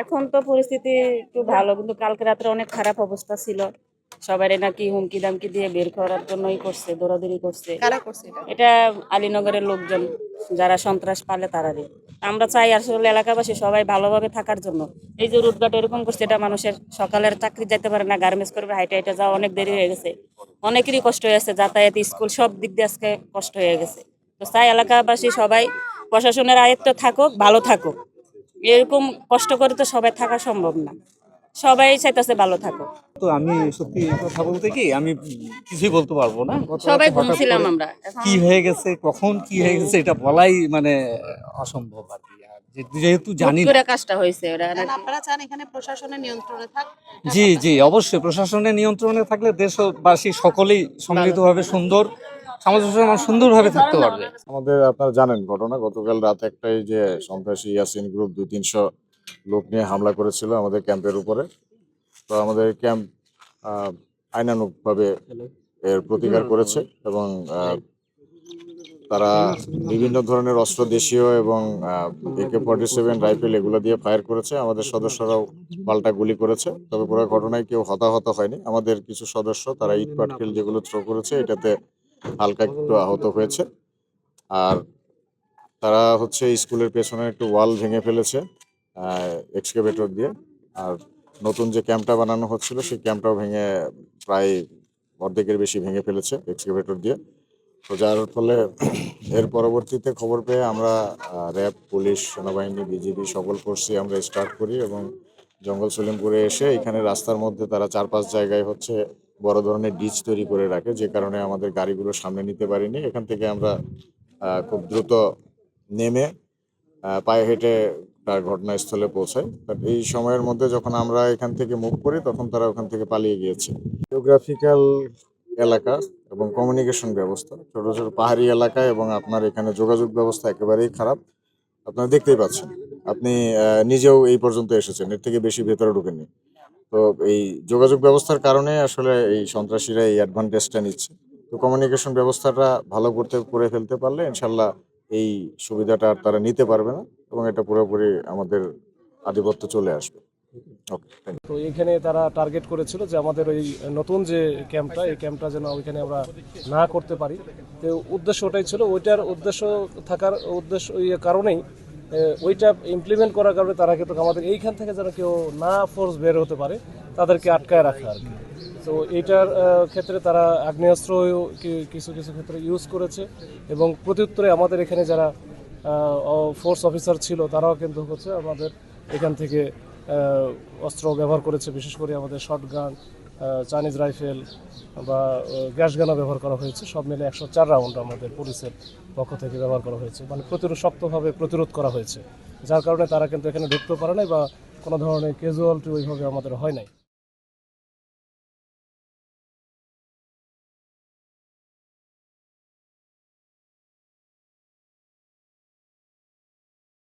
এখন তো পরিস্থিতি একটু ভালো, কিন্তু কালকে রাত্রে অনেক খারাপ অবস্থা ছিল। সবাই নাকি হুমকি দামকি দিয়ে বের করার জন্যই করছে, দৌড়াদৌড়ি করছে। কারা করছে এটা? এটা আলীনগরের লোকজন, যারা সন্ত্রাস পালে তারারে। আমরা চাই আসলে এলাকাবাসী সবাই ভালোভাবে থাকার জন্য। এই যে রুটঘাট এরকম করছে, এটা মানুষের সকালের চাকরি যেতে পারে না, গার্মেন্টস করবে, হাইটে হাইটে যাওয়া অনেক দেরি হয়ে গেছে। অনেকেরই কষ্ট হয়ে গেছে, যাতায়াত, স্কুল সব দিক দিয়ে আজকে কষ্ট হয়ে গেছে। তো চাই এলাকাবাসী সবাই প্রশাসনের আয়ত্ত থাকুক, ভালো থাকুক। এরকম কষ্ট করে তো সবাই থাকা সম্ভব না, সবাই চাইতেছে ভালো থাকুক। তো আমি সত্যি কথা বলতে কি আমি কিছুই বলতে পারবো না। গত সবাই রাতে হঠাৎ ঘুমছিলাম করে আমরা, এখন কি হয়ে গেছে, কখন কি হয়ে গেছে এটা বলাই মানে অসম্ভব আর কি। আর যেহেতু হুট জানি না। করে কাজটা হয়েছে ওরা না, নাকি। আপনারা চান এখানে প্রশাসনের নিয়ন্ত্রণে থাক? জি জি, অবশ্যই প্রশাসনের নিয়ন্ত্রণে থাকলে দেশবাসী সকলেই সম্মিলিতভাবে সুন্দর সমাজ সুন্দরভাবে থাকতে পারবে। আমাদের আপনারা জানেন ঘটনা, গতকাল রাত একটাই যে সন্ত্রাসী ইয়াসিন গ্রুপ 200-300 লোক নিয়ে হামলা করেছিল আমাদের ক্যাম্পের উপরে। তো আমাদের ক্যাম্প আইনানুগভাবে এর প্রতিকার করেছে এবং তারা বিভিন্ন ধরনের অস্ত্র, দেশীয় এবং AK-47 রাইফেল এগুলো দিয়ে ফায়ার করেছে। আমাদের সদস্যরাও পাল্টা গুলি করেছে, তবে পুরো ঘটনায় কেউ হতাহত হয়নি। আমাদের কিছু সদস্য তারা ইট পাটকেল যেগুলো থ্রো করেছে এটাতে হালকা একটু আহত হয়েছে। আর তারা হচ্ছে স্কুলের পেছনে একটু ওয়াল ভেঙে ফেলেছে এক্সকাভেটর দিয়ে। আর নতুন যে ক্যাম্পটা বানানো হচ্ছিল সেই ক্যাম্পটাও ভেঙে প্রায় অর্ধেকের বেশি ভেঙে ফেলেছে এক্সকাভেটর দিয়ে। তো যার ফলে এর পরবর্তীতে খবর পেয়ে আমরা র্যাব, পুলিশ, সেনাবাহিনী, বিজিবি সকল ফোর্সই আমরা স্টার্ট করি এবং জঙ্গল সলিমপুরে এসে এখানে রাস্তার মধ্যে তারা 4-5 জায়গায় হচ্ছে বড় ধরনের ডিচ তৈরি করে রাখে, যে কারণে আমাদের গাড়িগুলো সামনে নিতে পারিনি। এখান থেকে আমরা খুব দ্রুত নেমে পায়ে হেঁটে তার ঘটনাস্থলে পৌঁছায়। বাট এই সময়ের মধ্যে যখন আমরা এখান থেকে মুভ করি তখন তারা ওখান থেকে পালিয়ে গিয়েছে। জিওগ্রাফিক্যাল এলাকা এবং কমিউনিকেশন ব্যবস্থা ছোট ছোট পাহাড়ি এলাকা এবং আপনার এখানে যোগাযোগ ব্যবস্থা একেবারেই খারাপ। আপনারা দেখতেই পাচ্ছেন, আপনি নিজেও এই পর্যন্ত এসেছেন, এর থেকে বেশি ভেতরে ঢুকেননি। তো এই যোগাযোগ ব্যবস্থার কারণে আসলে এই সন্ত্রাসীরা এই অ্যাডভান্টেজটা নিচ্ছে। তো কমিউনিকেশন ব্যবস্থাটা ভালো করে ফেলতে পারলে ইনশাল্লাহ এই সুবিধাটা আর তারা নিতে পারবে না এবং এটা পুরোপুরি আমাদের আধিপত্য চলে আসবে। ওকে, থ্যাংক ইউ। তো এখানে তারা টার্গেট করেছিল যে আমাদের ওই নতুন যে ক্যাম্পটা, এই ক্যাম্পটা যেন ওইখানে আমরা না করতে পারি। তো উদ্দেশ্য ওটাই ছিল, ওইটার উদ্দেশ্য থাকার উদ্দেশ্য ওই কারণেই ওইটা ইমপ্লিমেন্ট করার কারণে তারা কিন্তু আমাদের এইখান থেকে যেন কেউ না ফোর্স বের হতে পারে তাদেরকে আটকায় রাখা আর কি। তো এইটার ক্ষেত্রে তারা আগ্নেয়াস্ত্র কিছু কিছু ক্ষেত্রে ইউজ করেছে এবং প্রত্যুত্তরে আমাদের এখানে যারা ফোর্স অফিসার ছিল তারাও কিন্তু হচ্ছে আমাদের এখান থেকে অস্ত্র ব্যবহার করেছে। বিশেষ করে আমাদের শর্টগান, চাইনিজ রাইফেল বা গ্যাস গানও ব্যবহার করা হয়েছে। সব মিলে 104 রাউন্ড আমাদের পুলিশের পক্ষ থেকে ব্যবহার করা হয়েছে, মানে শক্তভাবে প্রতিরোধ করা হয়েছে, যার কারণে তারা কিন্তু এখানে ঢুকতে পারে নাই বা কোনো ধরনের ক্যাজুয়ালিটি ওইভাবে আমাদের হয় নাই।